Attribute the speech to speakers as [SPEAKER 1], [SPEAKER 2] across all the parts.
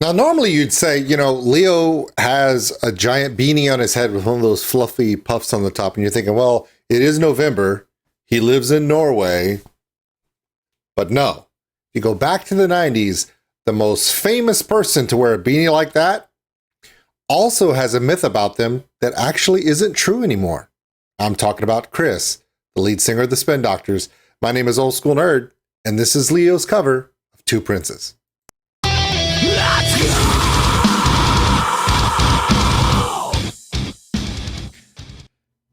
[SPEAKER 1] Now, normally you'd say, Leo has a giant beanie on his head with one of those fluffy puffs on the top. And you're thinking, well, it is November. He lives in Norway. But no, if you go back to the 90s, the most famous person to wear a beanie like that also has a myth about them that actually isn't true anymore. I'm talking about Chris, the lead singer of the Spin Doctors. My name is Old School Nerd, and this is Leo's cover of Two Princes.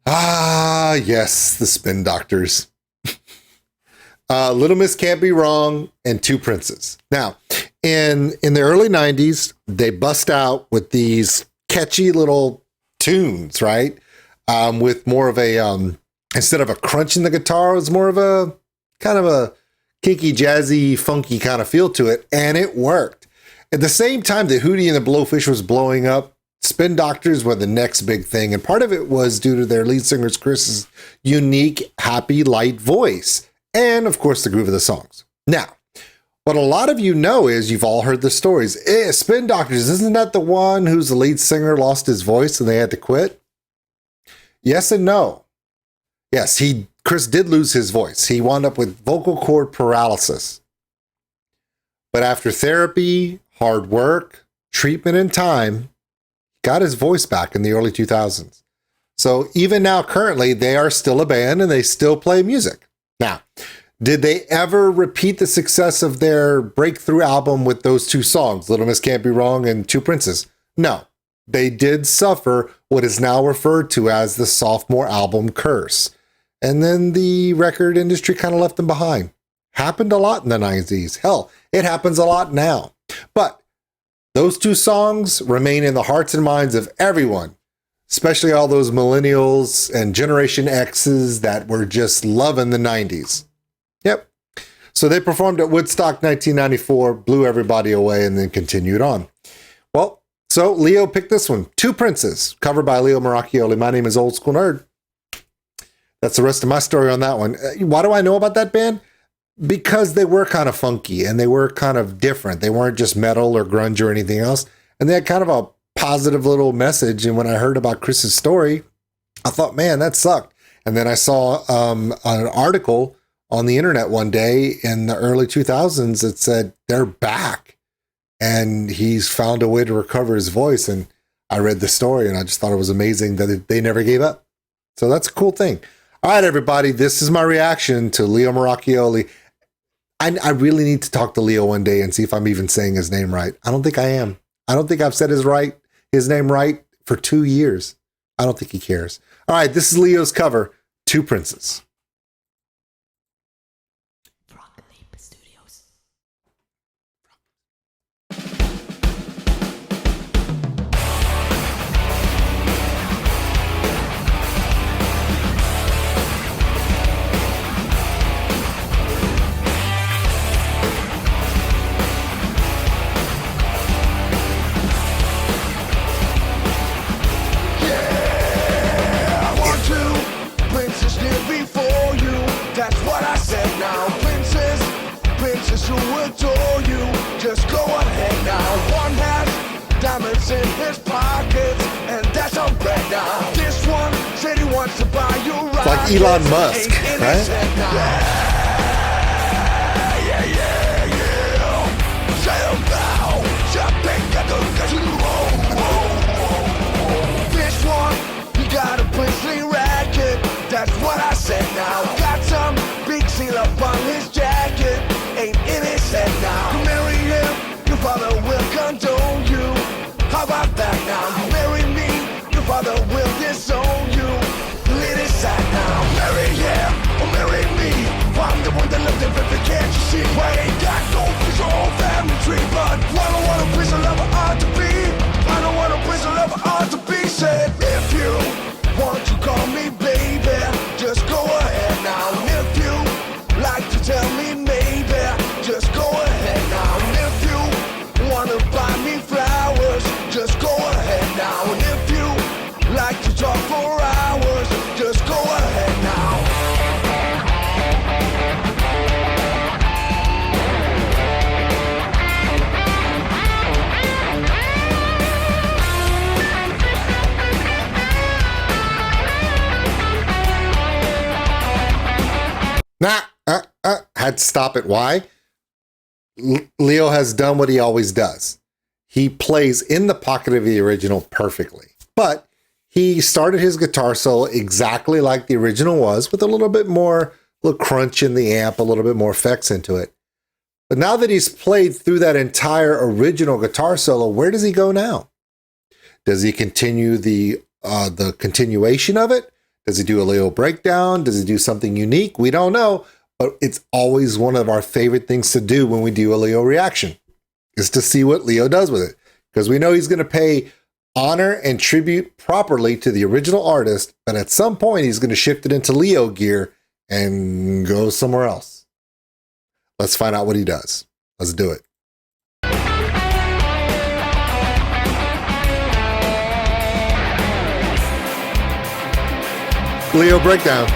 [SPEAKER 1] Ah, yes, the Spin Doctors. Little Miss Can't Be Wrong and Two Princes. Now, in the early 90s, they bust out with these catchy little tunes, right? With more of a, instead of a crunch in the guitar, it was more of a kind of a kinky, jazzy, funky kind of feel to it. And it worked. At the same time that Hootie and the Blowfish was blowing up, Spin Doctors were the next big thing. And part of it was due to their lead singer Chris's unique, happy, light voice. And of course, the groove of the songs. Now, what a lot of you know is you've all heard the stories. Spin Doctors, isn't that the one whose the lead singer lost his voice and they had to quit? Yes and no. Yes, Chris did lose his voice. He wound up with vocal cord paralysis. But after therapy, hard work, treatment, and time, got his voice back in the early 2000s. So even now, currently, they are still a band and they still play music. Now, did they ever repeat the success of their breakthrough album with those two songs, Little Miss Can't Be Wrong and Two Princes? No. They did suffer what is now referred to as the sophomore album curse. And then the record industry kind of left them behind. Happened a lot in the 90s. Hell, it happens a lot now. But those two songs remain in the hearts and minds of everyone, especially all those millennials and Generation X's that were just loving the 90s. Yep. So they performed at Woodstock 1994, blew everybody away, and then continued on. Well, so Leo picked this one, Two Princes, covered by Leo Moracchioli. My name is Old School Nerd. That's the rest of my story on that one. Why do I know about that band? Because they were kind of funky and they were kind of different. They weren't just metal or grunge or anything else. And they had kind of a positive little message. And when I heard about Chris's story, I thought, man, that sucked. And then I saw an article on the internet one day in the early 2000s that said they're back and he's found a way to recover his voice. And I read the story and I just thought it was amazing that they never gave up. So that's a cool thing. All right, everybody, this is my reaction to Leo Moracchioli. I really need to talk to Leo one day and see if I'm even saying his name right. I don't think I am. I don't think I've said his name right for 2 years. I don't think he cares. All right, this is Leo's cover, Two Princes.
[SPEAKER 2] To adore you, just go ahead now. One has diamonds in his pockets, and that's a red now. This one said he wants to buy you right.
[SPEAKER 1] It's like Elon Musk, right?
[SPEAKER 2] This one, you got a princely racket. That's what I said now. Got some big seal up on his jacket. Ain't in his head now. You marry him, your father will condone you. How about that now? You marry me, your father will disown you. Let it sad now. Marry him or marry me. I'm the one that lived in River, can't you see? I ain't got no piece of old family tree, but I don't want a piece of love ought to be. I don't want a piece of love ought to be. Said if you want to call me baby, just go ahead now. And if you like to tell me maybe, just go ahead now. And if you wanna buy me flowers, just go ahead now. And if you like to talk for hours, just go ahead now.
[SPEAKER 1] Had to stop it. Why? Leo has done what he always does. He plays in the pocket of the original perfectly. But he started his guitar solo exactly like the original was, with a little bit more, little crunch in the amp, a little bit more effects into it. But now that he's played through that entire original guitar solo, where does he go now? Does he continue the continuation of it? Does he do a Leo breakdown? Does he do something unique? We don't know, but it's always one of our favorite things to do when we do a Leo reaction, is to see what Leo does with it. Because we know he's going to pay honor and tribute properly to the original artist, but at some point he's going to shift it into Leo gear and go somewhere else. Let's find out what he does. Let's do it. Leo breakdown.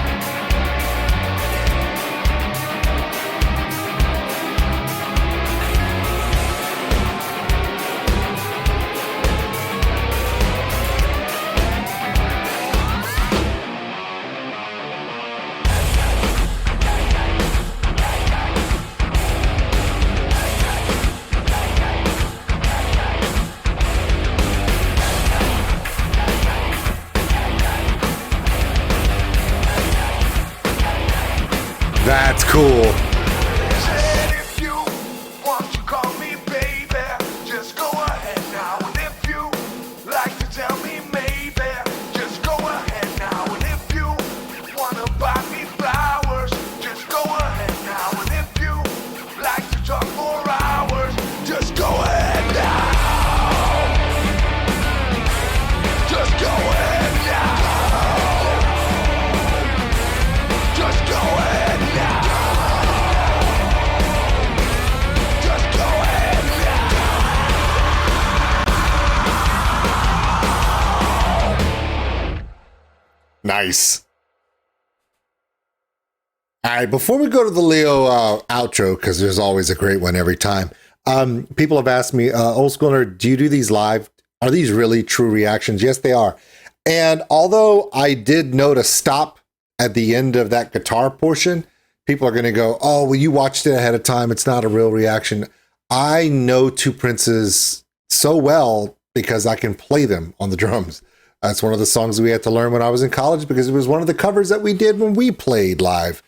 [SPEAKER 1] That's cool.
[SPEAKER 2] Said if you want to call me baby, just go ahead now. And if you like to tell me maybe, just go ahead now. And if you wanna buy me flowers, just go ahead now. And if you like to talk for hours, just go ahead now. Just go ahead now. Just go ahead now. Just go ahead now.
[SPEAKER 1] Nice. All right, before we go to the Leo outro, because there's always a great one every time, people have asked me, Old School Nerd, do you do these live? Are these really true reactions? Yes, they are. And although I did note a stop at the end of that guitar portion, people are going to go, oh, well, you watched it ahead of time. It's not a real reaction. I know Two Princes so well because I can play them on the drums. That's one of the songs we had to learn when I was in college because it was one of the covers that we did when we played live.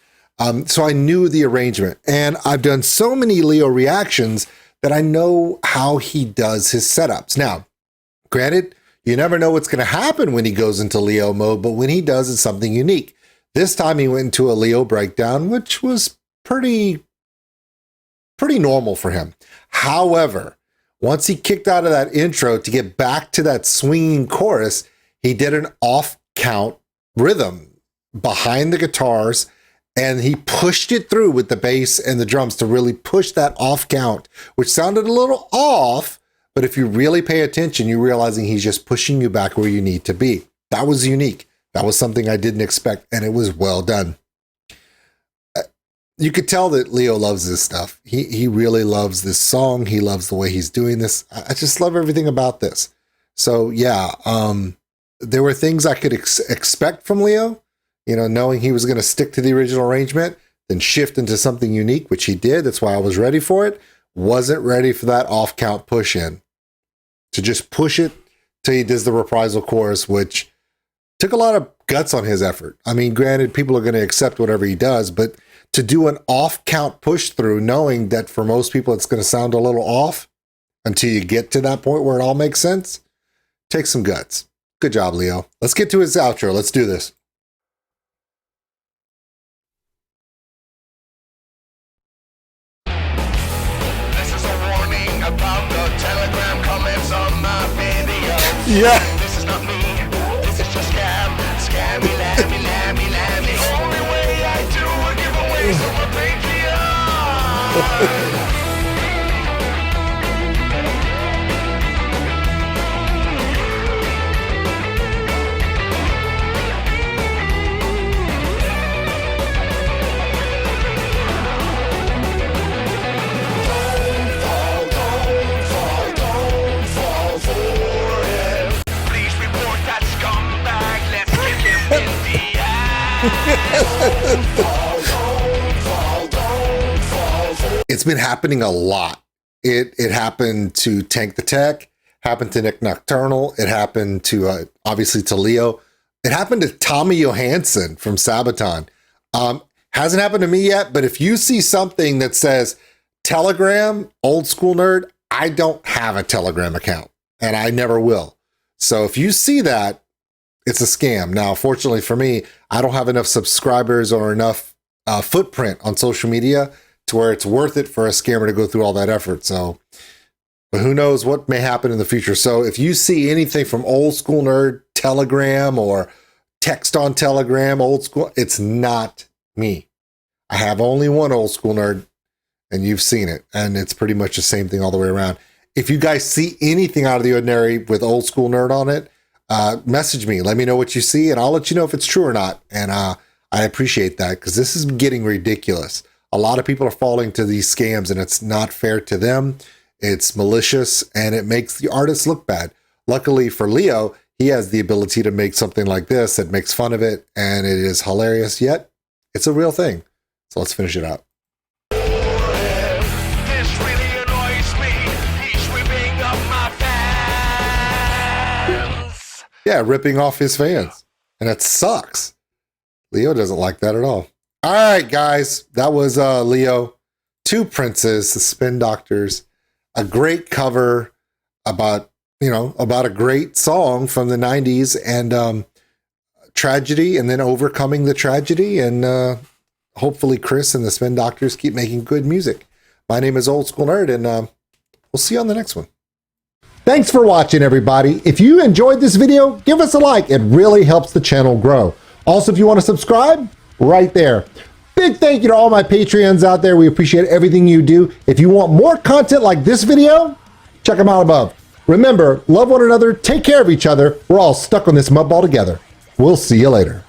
[SPEAKER 1] So I knew the arrangement, and I've done so many Leo reactions that I know how he does his setups. Now, granted, you never know what's going to happen when he goes into Leo mode, but when he does, it's something unique. This time he went into a Leo breakdown, which was pretty normal for him. However, once he kicked out of that intro to get back to that swinging chorus, he did an off count rhythm behind the guitars, and he pushed it through with the bass and the drums to really push that off count, which sounded a little off, but if you really pay attention, you're realizing he's just pushing you back where you need to be. That was unique. That was something I didn't expect, and it was well done. You could tell that Leo loves this stuff. He really loves this song. He loves the way he's doing this. I just love everything about this. So yeah, there were things I could expect from Leo, you know, knowing he was going to stick to the original arrangement, then shift into something unique, which he did. That's why I was ready for it. Wasn't ready for that off count push in. To just push it till he does the reprisal chorus, which took a lot of guts on his effort. I mean, granted, people are going to accept whatever he does, but to do an off count push through, knowing that for most people it's going to sound a little off until you get to that point where it all makes sense, takes some guts. Good job, Leo. Let's get to his outro. Let's do this.
[SPEAKER 2] This is a warning about the Telegram comments on my video.
[SPEAKER 1] Yeah.
[SPEAKER 2] This is not me. This is just scam. Scammy, lammy, lammy, lammy. Only way I do a giveaway on my Patreon. Please report that scumbag. Let's kick him in the ass.
[SPEAKER 1] it's been happening a lot. It happened to Tank the Tech, happened to Nick Nocturnal. It happened to, obviously, to Leo. It happened to Tommy Johansson from Sabaton. Hasn't happened to me yet, but if you see something that says Telegram, Old School Nerd, I don't have a Telegram account, and I never will. So if you see that, it's a scam. Now, fortunately for me, I don't have enough subscribers or enough footprint on social media to where it's worth it for a scammer to go through all that effort. So, but who knows what may happen in the future. So if you see anything from Old School Nerd, Telegram, or text on Telegram, Old School, it's not me. I have only one Old School Nerd, and you've seen it, and it's pretty much the same thing all the way around. If you guys see anything out of the ordinary with Old School Nerd on it, message me. Let me know what you see, and I'll let you know if it's true or not. And I appreciate that, because this is getting ridiculous. A lot of people are falling to these scams, and it's not fair to them. It's malicious, and it makes the artists look bad. Luckily for Leo, he has the ability to make something like this that makes fun of it, and it is hilarious, yet it's a real thing. So let's finish it out.
[SPEAKER 2] This really annoys me. He's ripping up my fans.
[SPEAKER 1] Yeah, ripping off his fans. And it sucks. Leo doesn't like that at all. All right, guys. That was Leo. Two Princes, the Spin Doctors. A great cover about a great song from the 90s and tragedy, and then overcoming the tragedy. And hopefully Chris and the Spin Doctors keep making good music. My name is Old School Nerd, and we'll see you on the next one. Thanks for watching, everybody. If you enjoyed this video, give us a like. It really helps the channel grow. Also, if you want to subscribe, right there. Big thank you to all my Patreons out there. We appreciate everything you do. If you want more content like this video, check them out above. Remember, love one another, take care of each other. We're all stuck on this mud ball together. We'll see you later.